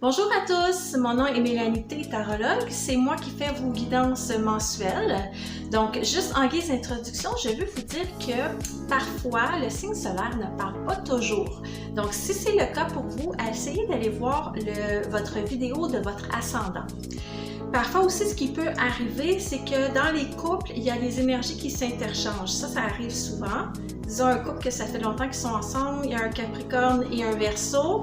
Bonjour à tous, mon nom est Mélanie T, tarologue. C'est moi qui fais vos guidances mensuelles. Donc, juste en guise d'introduction, je veux vous dire que parfois, le signe solaire ne parle pas toujours. Donc, si c'est le cas pour vous, essayez d'aller voir votre vidéo de votre ascendant. Parfois aussi, ce qui peut arriver, c'est que dans les couples, il y a des énergies qui s'interchangent. Ça arrive souvent. Disons un couple que ça fait longtemps qu'ils sont ensemble, il y a un Capricorne et un Verseau.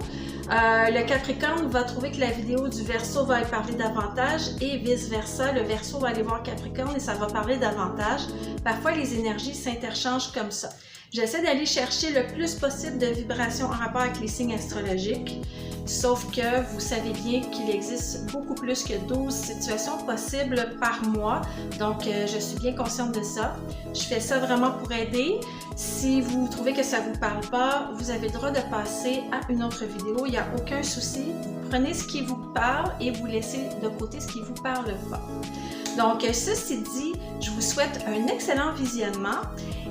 Le Capricorne va trouver que la vidéo du Verseau va lui parler davantage et vice-versa. Le Verseau va aller voir Capricorne et ça va parler davantage. Parfois, les énergies s'interchangent comme ça. J'essaie d'aller chercher le plus possible de vibrations en rapport avec les signes astrologiques, sauf que vous savez bien qu'il existe beaucoup plus que 12 situations possibles par mois, donc je suis bien consciente de ça. Je fais ça vraiment pour aider. Si vous trouvez que ça ne vous parle pas, vous avez le droit de passer à une autre vidéo, il n'y a aucun souci. Prenez ce qui vous parle et vous laissez de côté ce qui ne vous parle pas. Donc, ceci dit, je vous souhaite un excellent visionnement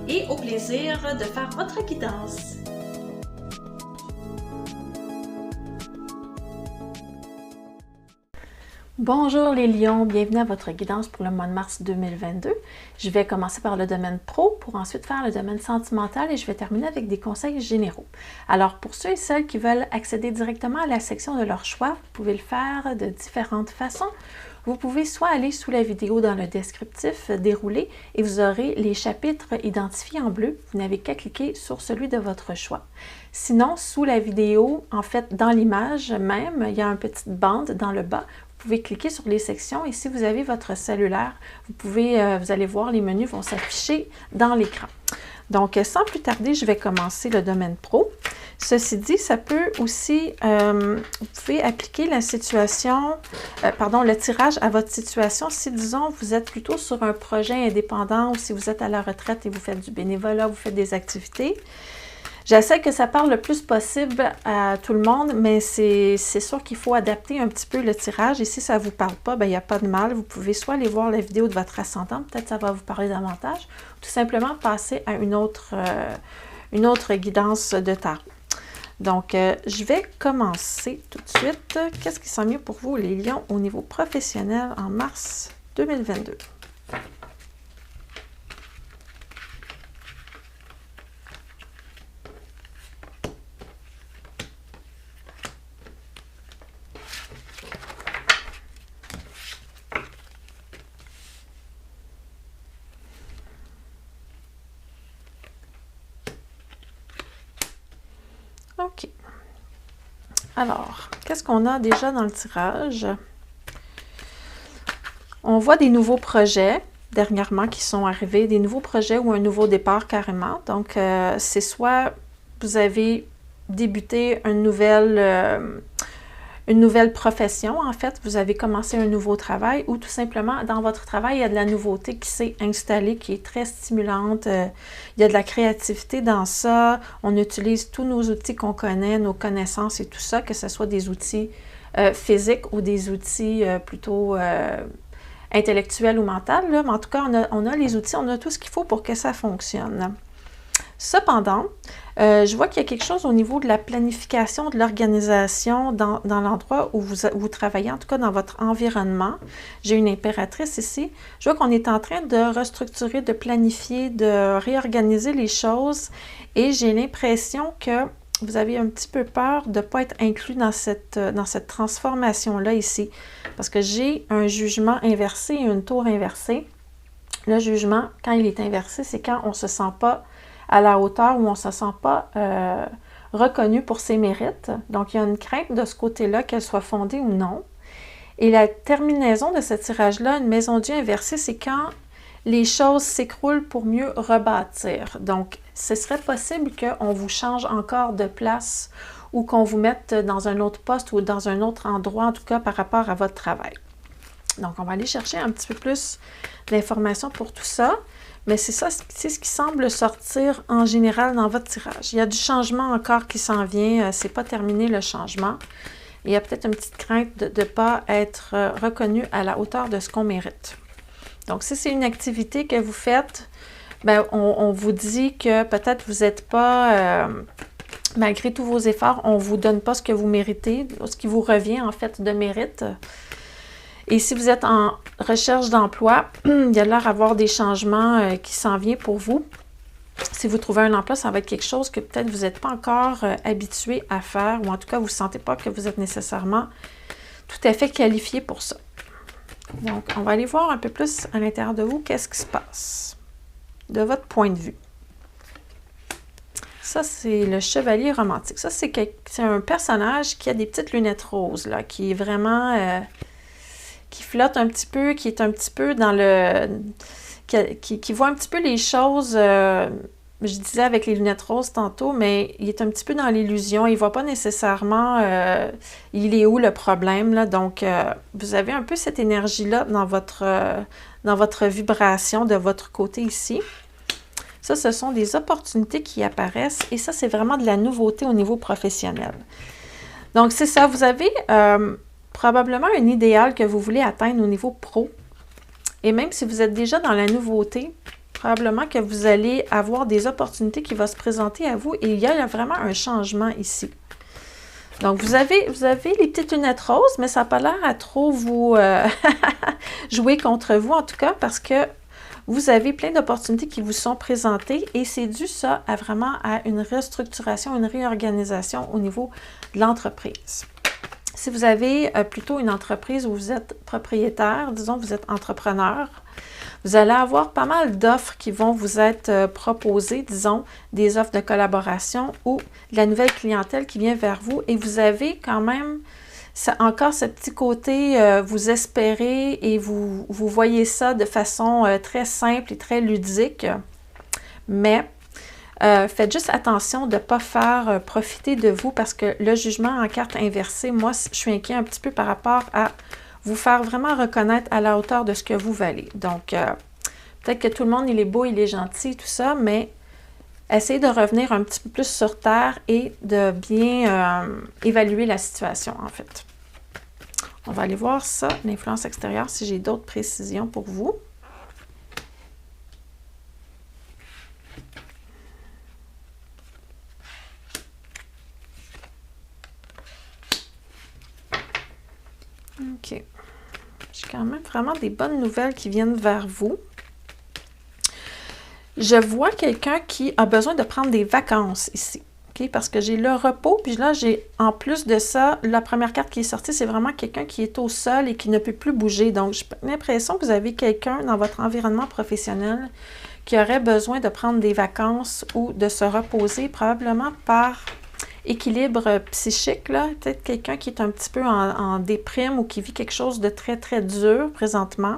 et au plaisir de faire votre guidance. Bonjour les lions, bienvenue à votre guidance pour le mois de mars 2022. Je vais commencer par le domaine pro pour ensuite faire le domaine sentimental et je vais terminer avec des conseils généraux. Alors pour ceux et celles qui veulent accéder directement à la section de leur choix, vous pouvez le faire de différentes façons. Vous pouvez soit aller sous la vidéo dans le descriptif, dérouler et vous aurez les chapitres identifiés en bleu. Vous n'avez qu'à cliquer sur celui de votre choix. Sinon, sous la vidéo, en fait, dans l'image même, il y a une petite bande dans le bas. Vous pouvez cliquer sur les sections et si vous avez votre cellulaire, vous allez voir, les menus vont s'afficher dans l'écran. Donc, sans plus tarder, je vais commencer le domaine pro. Ceci dit, ça peut aussi, vous pouvez appliquer la situation, le tirage à votre situation si, disons, vous êtes plutôt sur un projet indépendant ou si vous êtes à la retraite et vous faites du bénévolat, vous faites des activités. J'essaie que ça parle le plus possible à tout le monde, mais c'est sûr qu'il faut adapter un petit peu le tirage. Et si ça ne vous parle pas, il n'y a pas de mal. Vous pouvez soit aller voir la vidéo de votre ascendant, peut-être ça va vous parler davantage, ou tout simplement passer à une autre guidance de tarot. Donc, je vais commencer tout de suite. Qu'est-ce qui sent mieux pour vous, les lions, au niveau professionnel en mars 2022? OK. Alors, qu'est-ce qu'on a déjà dans le tirage? On voit des nouveaux projets dernièrement qui sont arrivés, des nouveaux projets ou un nouveau départ carrément. Donc, c'est soit vous avez débuté une nouvelle profession, en fait, vous avez commencé un nouveau travail ou tout simplement, dans votre travail, il y a de la nouveauté qui s'est installée, qui est très stimulante. Il y a de la créativité dans ça. On utilise tous nos outils qu'on connaît, nos connaissances et tout ça, que ce soit des outils physiques ou des outils plutôt intellectuels ou mentaux. Mais en tout cas, on a les outils, on a tout ce qu'il faut pour que ça fonctionne. Cependant, je vois qu'il y a quelque chose au niveau de la planification, de l'organisation dans l'endroit où vous travaillez, en tout cas dans votre environnement. J'ai une impératrice ici. Je vois qu'on est en train de restructurer, de planifier, de réorganiser les choses et j'ai l'impression que vous avez un petit peu peur de ne pas être inclus dans cette transformation-là ici. Parce que j'ai un jugement inversé et une tour inversée. Le jugement, quand il est inversé, c'est quand on ne se sent pas à la hauteur où on ne se sent pas reconnu pour ses mérites. Donc, il y a une crainte de ce côté-là, qu'elle soit fondée ou non. Et la terminaison de ce tirage-là, une maison Dieu inversée, c'est quand les choses s'écroulent pour mieux rebâtir. Donc, ce serait possible qu'on vous change encore de place ou qu'on vous mette dans un autre poste ou dans un autre endroit, en tout cas par rapport à votre travail. Donc, on va aller chercher un petit peu plus d'informations pour tout ça. Mais c'est ça, c'est ce qui semble sortir en général dans votre tirage. Il y a du changement encore qui s'en vient. C'est pas terminé le changement. Il y a peut-être une petite crainte de ne pas être reconnu à la hauteur de ce qu'on mérite. Donc, si c'est une activité que vous faites, on vous dit que peut-être vous n'êtes pas Malgré tous vos efforts, on ne vous donne pas ce que vous méritez, ce qui vous revient en fait de mérite. Et si vous êtes en recherche d'emploi, il y a l'air d'avoir des changements qui s'en viennent pour vous. Si vous trouvez un emploi, ça va être quelque chose que peut-être vous n'êtes pas encore habitué à faire, ou en tout cas, vous ne sentez pas que vous êtes nécessairement tout à fait qualifié pour ça. Donc, on va aller voir un peu plus à l'intérieur de vous, qu'est-ce qui se passe de votre point de vue. Ça, c'est le chevalier romantique. Ça, c'est un personnage qui a des petites lunettes roses, là, qui est vraiment... qui flotte un petit peu, qui est un petit peu dans le... qui voit un petit peu les choses... je disais avec les lunettes roses tantôt, mais il est un petit peu dans l'illusion. Il ne voit pas nécessairement... il est où le problème, là? Donc, vous avez un peu cette énergie-là dans votre vibration de votre côté ici. Ça, ce sont des opportunités qui apparaissent et ça, c'est vraiment de la nouveauté au niveau professionnel. Donc, c'est ça. Vous avez probablement un idéal que vous voulez atteindre au niveau pro. Et même si vous êtes déjà dans la nouveauté, probablement que vous allez avoir des opportunités qui vont se présenter à vous et il y a vraiment un changement ici. Donc, vous avez les petites lunettes roses, mais ça n'a pas l'air à trop vous jouer contre vous, en tout cas, parce que vous avez plein d'opportunités qui vous sont présentées et c'est dû ça à vraiment à une restructuration, une réorganisation au niveau de l'entreprise. Si vous avez plutôt une entreprise où vous êtes propriétaire, disons vous êtes entrepreneur, vous allez avoir pas mal d'offres qui vont vous être proposées, disons, des offres de collaboration ou de la nouvelle clientèle qui vient vers vous et vous avez quand même encore ce petit côté, vous espérez et vous voyez ça de façon très simple et très ludique, mais faites juste attention de ne pas faire profiter de vous parce que le jugement en carte inversée, moi, je suis inquiet un petit peu par rapport à vous faire vraiment reconnaître à la hauteur de ce que vous valez. Donc, peut-être que tout le monde, il est beau, il est gentil, tout ça, mais essayez de revenir un petit peu plus sur terre et de bien évaluer la situation, en fait. On va aller voir ça, l'influence extérieure, si j'ai d'autres précisions pour vous. OK. J'ai quand même vraiment des bonnes nouvelles qui viennent vers vous. Je vois quelqu'un qui a besoin de prendre des vacances ici. Okay? Parce que j'ai le repos, puis là, j'ai en plus de ça, la première carte qui est sortie, c'est vraiment quelqu'un qui est au sol et qui ne peut plus bouger. Donc, j'ai l'impression que vous avez quelqu'un dans votre environnement professionnel qui aurait besoin de prendre des vacances ou de se reposer, probablement par équilibre psychique, là. Peut-être quelqu'un qui est un petit peu en déprime ou qui vit quelque chose de très, très dur présentement.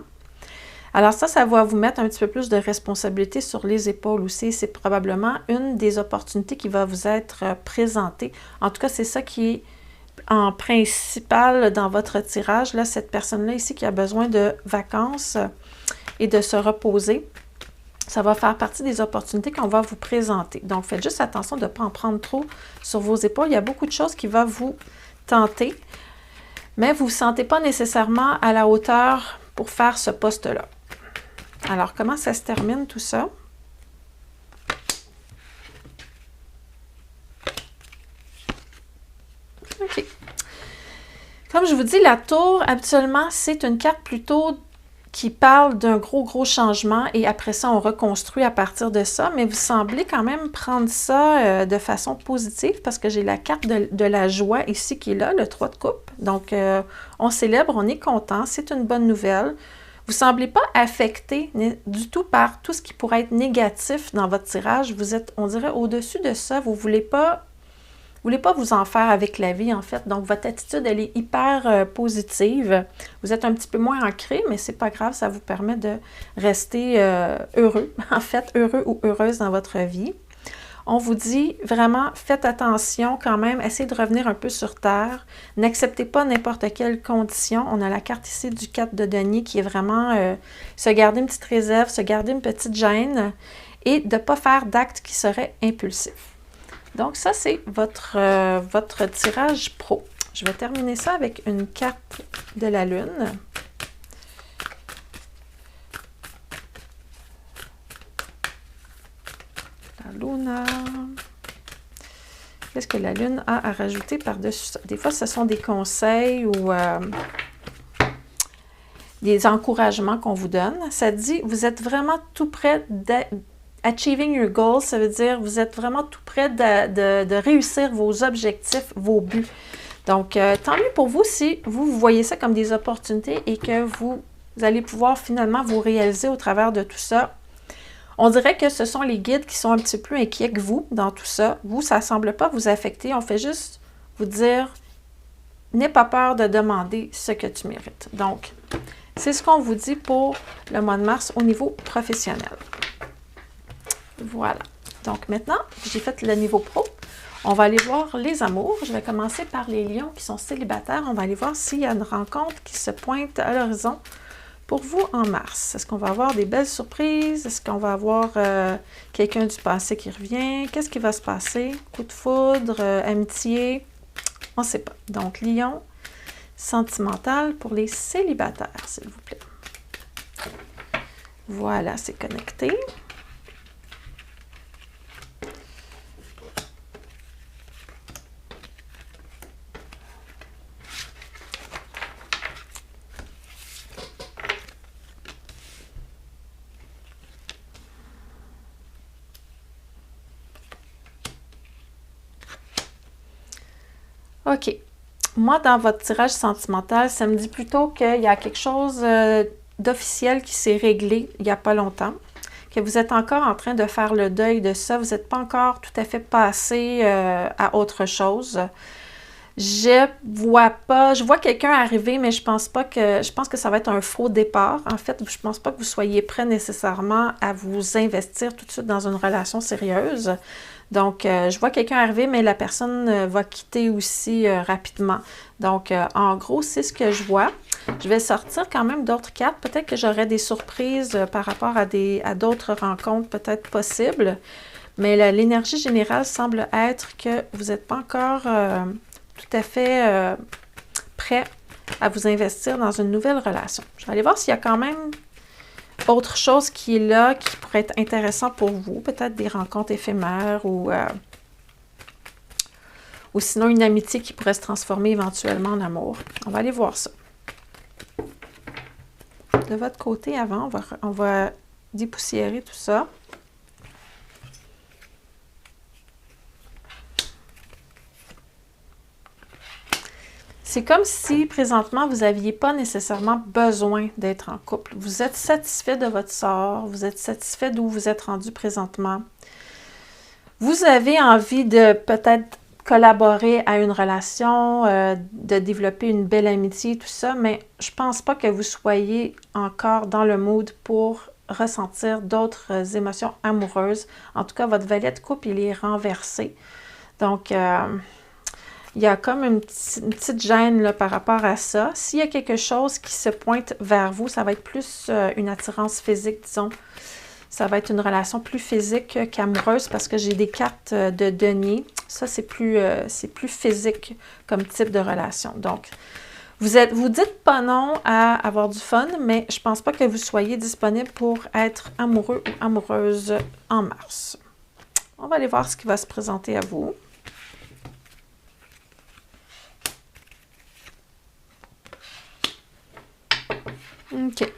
Alors ça va vous mettre un petit peu plus de responsabilité sur les épaules aussi. C'est probablement une des opportunités qui va vous être présentée. En tout cas, c'est ça qui est en principal dans votre tirage. Là, cette personne-là ici qui a besoin de vacances et de se reposer, ça va faire partie des opportunités qu'on va vous présenter. Donc, faites juste attention de ne pas en prendre trop sur vos épaules. Il y a beaucoup de choses qui vont vous tenter, mais vous ne vous sentez pas nécessairement à la hauteur pour faire ce poste-là. Alors, comment ça se termine tout ça? OK. Comme je vous dis, la tour, habituellement, c'est une carte plutôt qui parle d'un gros changement et après ça, on reconstruit à partir de ça. Mais vous semblez quand même prendre ça de façon positive parce que j'ai la carte de la joie ici qui est là, le 3 de coupe. Donc, on célèbre, on est content, c'est une bonne nouvelle. Vous ne semblez pas affecté du tout par tout ce qui pourrait être négatif dans votre tirage. Vous êtes, on dirait, au-dessus de ça. Vous ne voulez pas vous en faire avec la vie, en fait. Donc, votre attitude, elle est hyper positive. Vous êtes un petit peu moins ancré, mais c'est pas grave. Ça vous permet de rester heureux, en fait, heureux ou heureuse dans votre vie. On vous dit vraiment, faites attention quand même, essayez de revenir un peu sur terre. N'acceptez pas n'importe quelle condition. On a la carte ici du 4 de denier qui est vraiment se garder une petite réserve, se garder une petite gêne et de ne pas faire d'actes qui seraient impulsifs. Donc ça, c'est votre tirage pro. Je vais terminer ça avec une carte de la Lune. La Luna. Qu'est-ce que la Lune a à rajouter par-dessus ça? Des fois, ce sont des conseils ou des encouragements qu'on vous donne. Ça dit, vous êtes vraiment tout près achieving your goals, ça veut dire vous êtes vraiment tout près de réussir vos objectifs, vos buts. Donc, tant mieux pour vous si vous voyez ça comme des opportunités et que vous allez pouvoir finalement vous réaliser au travers de tout ça. On dirait que ce sont les guides qui sont un petit peu inquiets que vous dans tout ça. Vous, ça ne semble pas vous affecter. On fait juste vous dire, n'aie pas peur de demander ce que tu mérites. Donc, c'est ce qu'on vous dit pour le mois de mars au niveau professionnel. Voilà. Donc maintenant, j'ai fait le niveau pro. On va aller voir les amours. Je vais commencer par les lions qui sont célibataires. On va aller voir s'il y a une rencontre qui se pointe à l'horizon pour vous en mars. Est-ce qu'on va avoir des belles surprises? Est-ce qu'on va avoir quelqu'un du passé qui revient? Qu'est-ce qui va se passer? Coup de foudre, amitié? On ne sait pas. Donc, lion sentimental pour les célibataires, s'il vous plaît. Voilà, c'est connecté. OK. Moi, dans votre tirage sentimental, ça me dit plutôt qu'il y a quelque chose d'officiel qui s'est réglé il n'y a pas longtemps, que vous êtes encore en train de faire le deuil de ça, vous n'êtes pas encore tout à fait passé à autre chose. Je vois quelqu'un arriver, mais je pense que ça va être un faux départ. En fait, je pense pas que vous soyez prêt nécessairement à vous investir tout de suite dans une relation sérieuse. Donc, je vois quelqu'un arriver, mais la personne va quitter aussi rapidement. Donc, en gros, c'est ce que je vois. Je vais sortir quand même d'autres cartes. Peut-être que j'aurai des surprises par rapport à d'autres rencontres peut-être possibles. Mais l'énergie générale semble être que vous n'êtes pas encore tout à fait prêt à vous investir dans une nouvelle relation. Je vais aller voir s'il y a quand même autre chose qui est là, qui pourrait être intéressant pour vous. Peut-être des rencontres éphémères ou sinon une amitié qui pourrait se transformer éventuellement en amour. On va aller voir ça. De votre côté, avant, on va dépoussiérer tout ça. C'est comme si, présentement, vous n'aviez pas nécessairement besoin d'être en couple. Vous êtes satisfait de votre sort, vous êtes satisfait d'où vous êtes rendu présentement. Vous avez envie de peut-être collaborer à une relation, de développer une belle amitié, tout ça, mais je pense pas que vous soyez encore dans le mood pour ressentir d'autres émotions amoureuses. En tout cas, votre valet de coupe, il est renversé. Donc, il y a comme une petite gêne là, par rapport à ça. S'il y a quelque chose qui se pointe vers vous, ça va être plus une attirance physique, disons. Ça va être une relation plus physique qu'amoureuse parce que j'ai des cartes de denier. Ça, c'est plus physique comme type de relation. Donc, vous dites pas non à avoir du fun, mais je pense pas que vous soyez disponible pour être amoureux ou amoureuse en mars. On va aller voir ce qui va se présenter à vous. OK.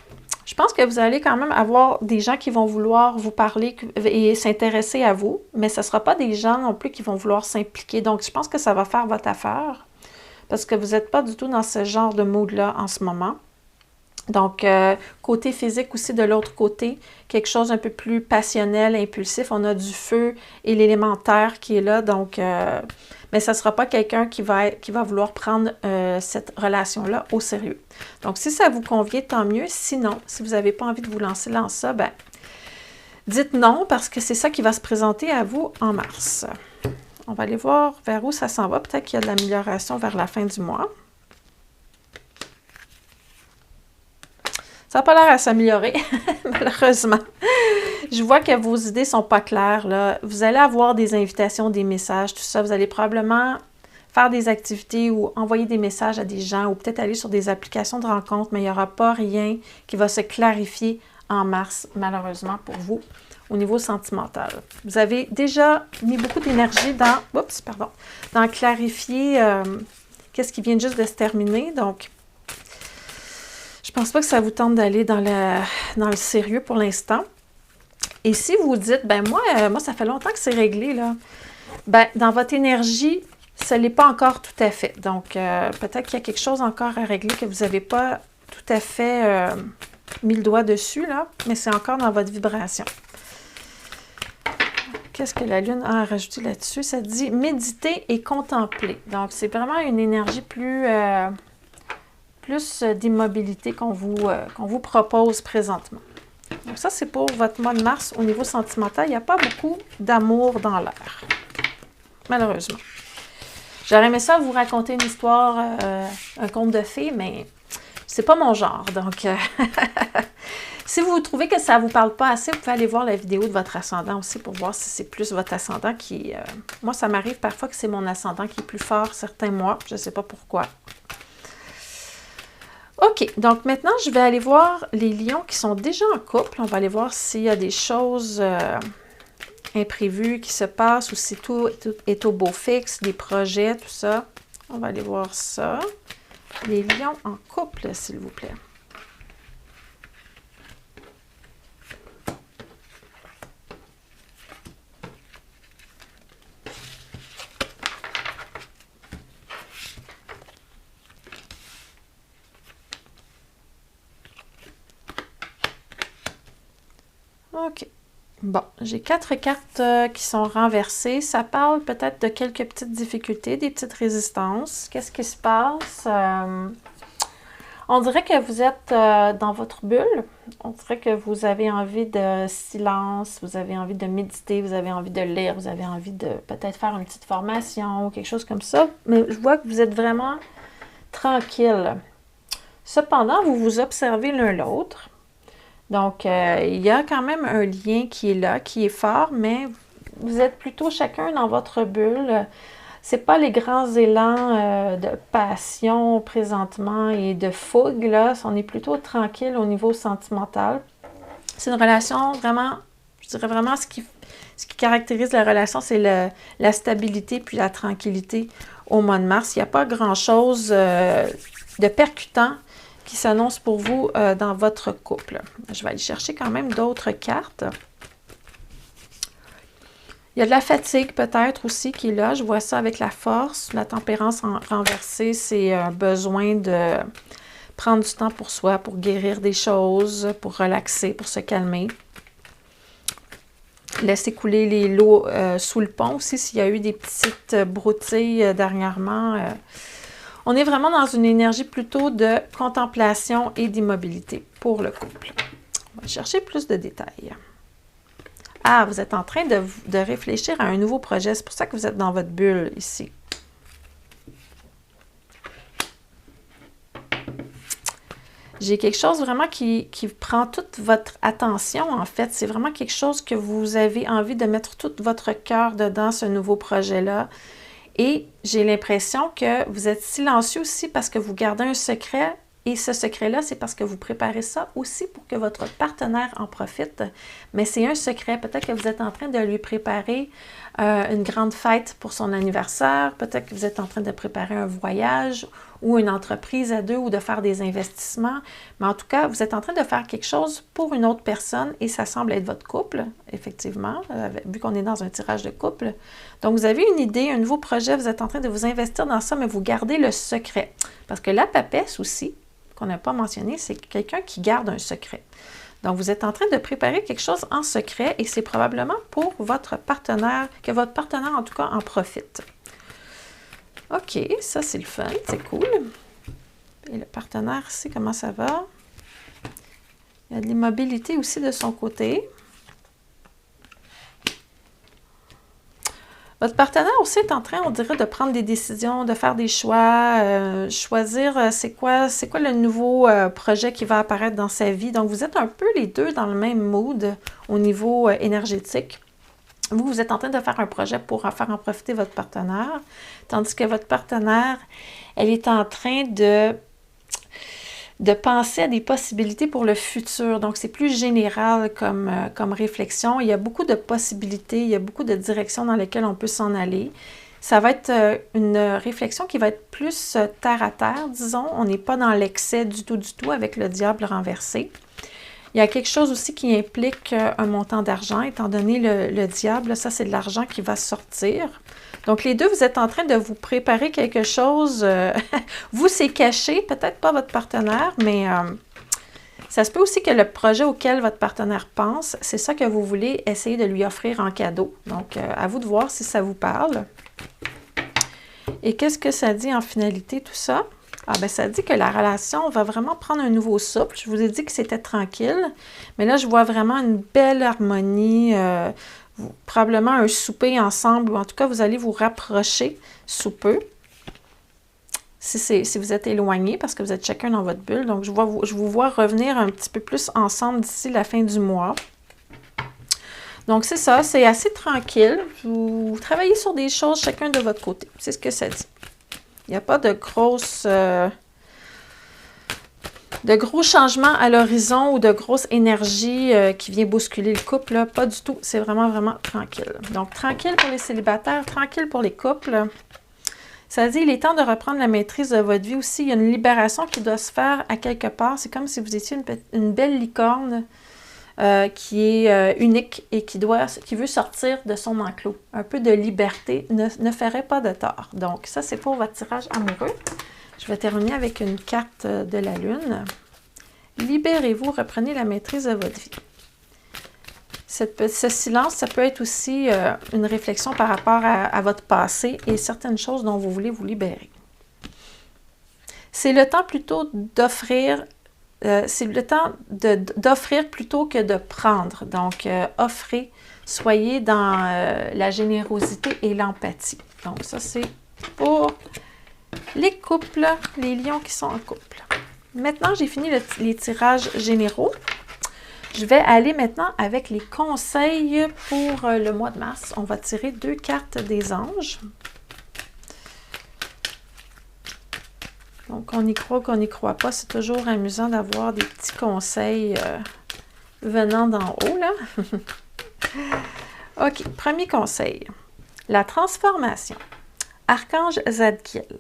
Je pense que vous allez quand même avoir des gens qui vont vouloir vous parler et s'intéresser à vous, mais ce ne sera pas des gens non plus qui vont vouloir s'impliquer. Donc, je pense que ça va faire votre affaire parce que vous n'êtes pas du tout dans ce genre de mood-là en ce moment. Donc, côté physique aussi, de l'autre côté, quelque chose un peu plus passionnel, impulsif. On a du feu et l'élémentaire qui est là, donc... mais ça ne sera pas quelqu'un qui va vouloir prendre cette relation-là au sérieux. Donc, si ça vous convient, tant mieux. Sinon, si vous n'avez pas envie de vous lancer dans ça, ben, dites non parce que c'est ça qui va se présenter à vous en mars. On va aller voir vers où ça s'en va. Peut-être qu'il y a de l'amélioration vers la fin du mois. Ça n'a pas l'air à s'améliorer, malheureusement. Je vois que vos idées ne sont pas claires, là. Vous allez avoir des invitations, des messages, tout ça. Vous allez probablement faire des activités ou envoyer des messages à des gens ou peut-être aller sur des applications de rencontres, mais il n'y aura pas rien qui va se clarifier en mars, malheureusement pour vous, au niveau sentimental. Vous avez déjà mis beaucoup d'énergie dans clarifier qu'est-ce qui vient juste de se terminer. Donc, je pense pas que ça vous tente d'aller dans le sérieux pour l'instant. Et si vous dites, ben moi, ça fait longtemps que c'est réglé, là. Ben, dans votre énergie, ce n'est pas encore tout à fait. Donc, peut-être qu'il y a quelque chose encore à régler que vous n'avez pas tout à fait mis le doigt dessus, là, mais c'est encore dans votre vibration. Qu'est-ce que la Lune a à rajouter là-dessus? Ça dit méditer et contempler. Donc, c'est vraiment une énergie plus d'immobilité qu'on vous propose présentement. Donc, ça, c'est pour votre mois de mars au niveau sentimental. Il n'y a pas beaucoup d'amour dans l'air, malheureusement. J'aurais aimé ça vous raconter une histoire, un conte de fées, mais c'est pas mon genre. Donc, si vous trouvez que ça ne vous parle pas assez, vous pouvez aller voir la vidéo de votre ascendant aussi pour voir si c'est plus votre ascendant qui... moi, ça m'arrive parfois que c'est mon ascendant qui est plus fort certains mois. Je ne sais pas pourquoi. OK, donc maintenant, je vais aller voir les lions qui sont déjà en couple. On va aller voir s'il y a des choses imprévues qui se passent ou si tout est au beau fixe, des projets, tout ça. On va aller voir ça. Les lions en couple, s'il vous plaît. OK. Bon, j'ai 4 cartes qui sont renversées. Ça parle peut-être de quelques petites difficultés, des petites résistances. Qu'est-ce qui se passe? On dirait que vous êtes dans votre bulle. On dirait que vous avez envie de silence, vous avez envie de méditer, vous avez envie de lire, vous avez envie de peut-être faire une petite formation ou quelque chose comme ça. Mais je vois que vous êtes vraiment tranquille. Cependant, vous vous observez l'un l'autre. Donc, il y a quand même un lien qui est là, qui est fort, mais vous êtes plutôt chacun dans votre bulle. C'est pas les grands élans de passion présentement et de fougue, là. On est plutôt tranquille au niveau sentimental. C'est une relation vraiment, je dirais vraiment ce qui caractérise la relation, c'est la stabilité puis la tranquillité au mois de mars. Il n'y a pas grand-chose de percutant qui s'annonce pour vous dans votre couple. Je vais aller chercher quand même d'autres cartes. Il y a de la fatigue peut-être aussi qui est là. Je vois ça avec la force. La tempérance renversée, c'est un besoin de prendre du temps pour soi, pour guérir des choses, pour relaxer, pour se calmer. Laisser couler les lots sous le pont aussi s'il y a eu des petites broutilles dernièrement. On est vraiment dans une énergie plutôt de contemplation et d'immobilité pour le couple. On va chercher plus de détails. Ah, vous êtes en train de réfléchir à un nouveau projet. C'est pour ça que vous êtes dans votre bulle ici. J'ai quelque chose vraiment qui prend toute votre attention, en fait. C'est vraiment quelque chose que vous avez envie de mettre tout votre cœur dedans, ce nouveau projet-là. Et j'ai l'impression que vous êtes silencieux aussi parce que vous gardez un secret. Et ce secret-là, c'est parce que vous préparez ça aussi pour que votre partenaire en profite. Mais c'est un secret. Peut-être que vous êtes en train de lui préparer une grande fête pour son anniversaire. Peut-être que vous êtes en train de préparer un voyage ou une entreprise à deux ou de faire des investissements. Mais en tout cas, vous êtes en train de faire quelque chose pour une autre personne et ça semble être votre couple, effectivement, vu qu'on est dans un tirage de couple. Donc, vous avez une idée, un nouveau projet, vous êtes en train de vous investir dans ça, mais vous gardez le secret. Parce que la papesse aussi, qu'on n'a pas mentionné, c'est quelqu'un qui garde un secret. Donc, vous êtes en train de préparer quelque chose en secret et c'est probablement pour votre partenaire, que votre partenaire, en tout cas, en profite. OK, ça, c'est le fun, c'est cool. Et le partenaire ici, comment ça va? Il y a de l'immobilité aussi de son côté. Votre partenaire aussi est en train, on dirait, de prendre des décisions, de faire des choix, choisir c'est quoi le nouveau projet qui va apparaître dans sa vie. Donc, vous êtes un peu les deux dans le même mood au niveau énergétique. Vous êtes en train de faire un projet pour en faire en profiter votre partenaire, tandis que votre partenaire, elle est en train de de penser à des possibilités pour le futur. Donc, c'est plus général comme réflexion. Il y a beaucoup de possibilités, il y a beaucoup de directions dans lesquelles on peut s'en aller. Ça va être une réflexion qui va être plus terre à terre, disons. On n'est pas dans l'excès du tout avec le diable renversé. Il y a quelque chose aussi qui implique un montant d'argent, étant donné le diable, ça c'est de l'argent qui va sortir. Donc les deux, vous êtes en train de vous préparer quelque chose. Vous, c'est caché, peut-être pas votre partenaire, mais ça se peut aussi que le projet auquel votre partenaire pense, c'est ça que vous voulez essayer de lui offrir en cadeau. Donc, à vous de voir si ça vous parle. Et qu'est-ce que ça dit en finalité, tout ça? Ah ben ça dit que la relation va vraiment prendre un nouveau souffle. Je vous ai dit que c'était tranquille, mais là, je vois vraiment une belle harmonie, probablement un souper ensemble, ou en tout cas, vous allez vous rapprocher sous peu. Si vous êtes éloignés, parce que vous êtes chacun dans votre bulle. Donc, je vous vois revenir un petit peu plus ensemble d'ici la fin du mois. Donc, c'est ça, c'est assez tranquille. Vous travaillez sur des choses chacun de votre côté. C'est ce que ça dit. Il n'y a pas de gros changements à l'horizon ou de grosse énergie qui vient bousculer le couple. Là. Pas du tout. C'est vraiment, vraiment tranquille. Donc, tranquille pour les célibataires, tranquille pour les couples. Ça dit, il est temps de reprendre la maîtrise de votre vie aussi. Il y a une libération qui doit se faire à quelque part. C'est comme si vous étiez une belle licorne qui est unique et qui veut sortir de son enclos. Un peu de liberté ne ferait pas de tort. Donc, ça, c'est pour votre tirage amoureux. Je vais terminer avec une carte de la Lune. Libérez-vous, reprenez la maîtrise de votre vie. Ce silence, ça peut être aussi une réflexion par rapport à votre passé et certaines choses dont vous voulez vous libérer. C'est le temps plutôt d'offrir, d'offrir plutôt que de prendre. Donc, offrez, soyez dans la générosité et l'empathie. Donc, ça, c'est pour les couples, les lions qui sont en couple. Maintenant, j'ai fini les tirages généraux. Je vais aller maintenant avec les conseils pour le mois de mars. On va tirer 2 cartes des anges. Donc, on y croit qu'on n'y croit pas. C'est toujours amusant d'avoir des petits conseils venant d'en haut, là. OK, premier conseil. La transformation. Archange Zadkiel.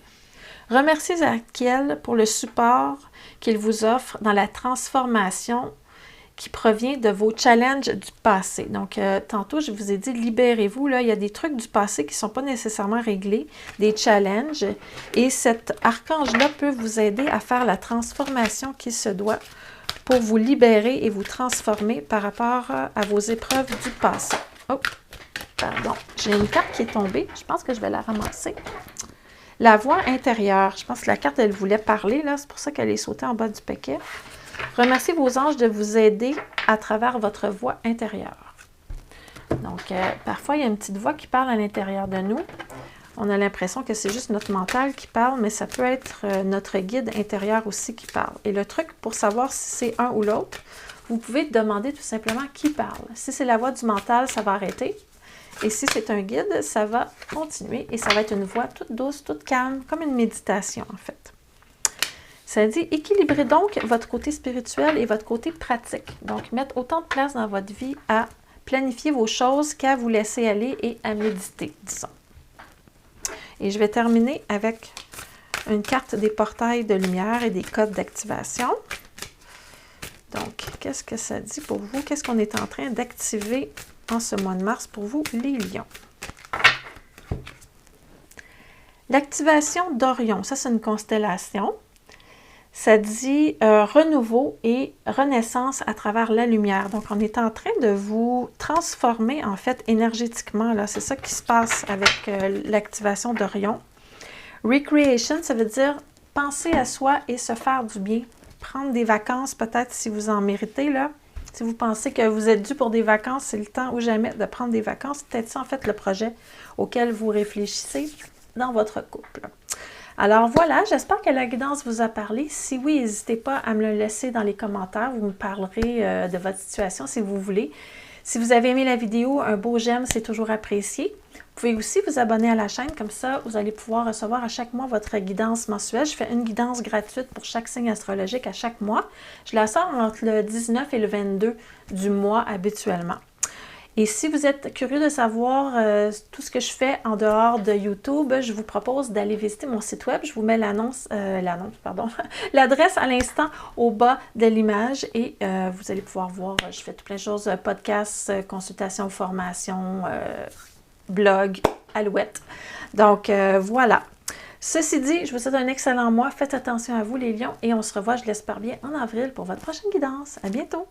Remerciez Zadkiel pour le support qu'il vous offre dans la transformation qui provient de vos challenges du passé. Donc, tantôt, je vous ai dit, libérez-vous. Là, il y a des trucs du passé qui ne sont pas nécessairement réglés, des challenges. Et cet archange-là peut vous aider à faire la transformation qui se doit pour vous libérer et vous transformer par rapport à vos épreuves du passé. Oh, pardon. J'ai une carte qui est tombée. Je pense que je vais la ramasser. La voix intérieure. Je pense que la carte, elle voulait parler, là. C'est pour ça qu'elle est sautée en bas du paquet. Remerciez vos anges de vous aider à travers votre voix intérieure. Donc, parfois, il y a une petite voix qui parle à l'intérieur de nous. On a l'impression que c'est juste notre mental qui parle, mais ça peut être notre guide intérieur aussi qui parle. Et le truc pour savoir si c'est un ou l'autre, vous pouvez demander tout simplement qui parle. Si c'est la voix du mental, ça va arrêter. Et si c'est un guide, ça va continuer. Et ça va être une voix toute douce, toute calme, comme une méditation en fait. Ça dit, équilibrez donc votre côté spirituel et votre côté pratique. Donc, mettre autant de place dans votre vie à planifier vos choses qu'à vous laisser aller et à méditer, disons. Et je vais terminer avec une carte des portails de lumière et des codes d'activation. Donc, qu'est-ce que ça dit pour vous? Qu'est-ce qu'on est en train d'activer en ce mois de mars pour vous, les lions? L'activation d'Orion, ça c'est une constellation. Ça dit renouveau et renaissance à travers la lumière. Donc, on est en train de vous transformer, en fait, énergétiquement. Là, c'est ça qui se passe avec l'activation d'Orion. Recreation, ça veut dire penser à soi et se faire du bien. Prendre des vacances, peut-être, si vous en méritez, là. Si vous pensez que vous êtes dû pour des vacances, c'est le temps ou jamais de prendre des vacances. C'est peut-être ça, en fait, le projet auquel vous réfléchissez dans votre couple. Alors voilà, j'espère que la guidance vous a parlé. Si oui, n'hésitez pas à me le laisser dans les commentaires. Vous me parlerez de votre situation si vous voulez. Si vous avez aimé la vidéo, un beau j'aime, c'est toujours apprécié. Vous pouvez aussi vous abonner à la chaîne, comme ça, vous allez pouvoir recevoir à chaque mois votre guidance mensuelle. Je fais une guidance gratuite pour chaque signe astrologique à chaque mois. Je la sors entre le 19 et le 22 du mois habituellement. Et si vous êtes curieux de savoir tout ce que je fais en dehors de YouTube, je vous propose d'aller visiter mon site web. Je vous mets l'adresse à l'instant au bas de l'image et vous allez pouvoir voir, je fais tout plein de choses, podcasts, consultations, formations, blog, alouette. Donc voilà. Ceci dit, je vous souhaite un excellent mois. Faites attention à vous les lions et on se revoit, je l'espère bien, en avril pour votre prochaine guidance. À bientôt!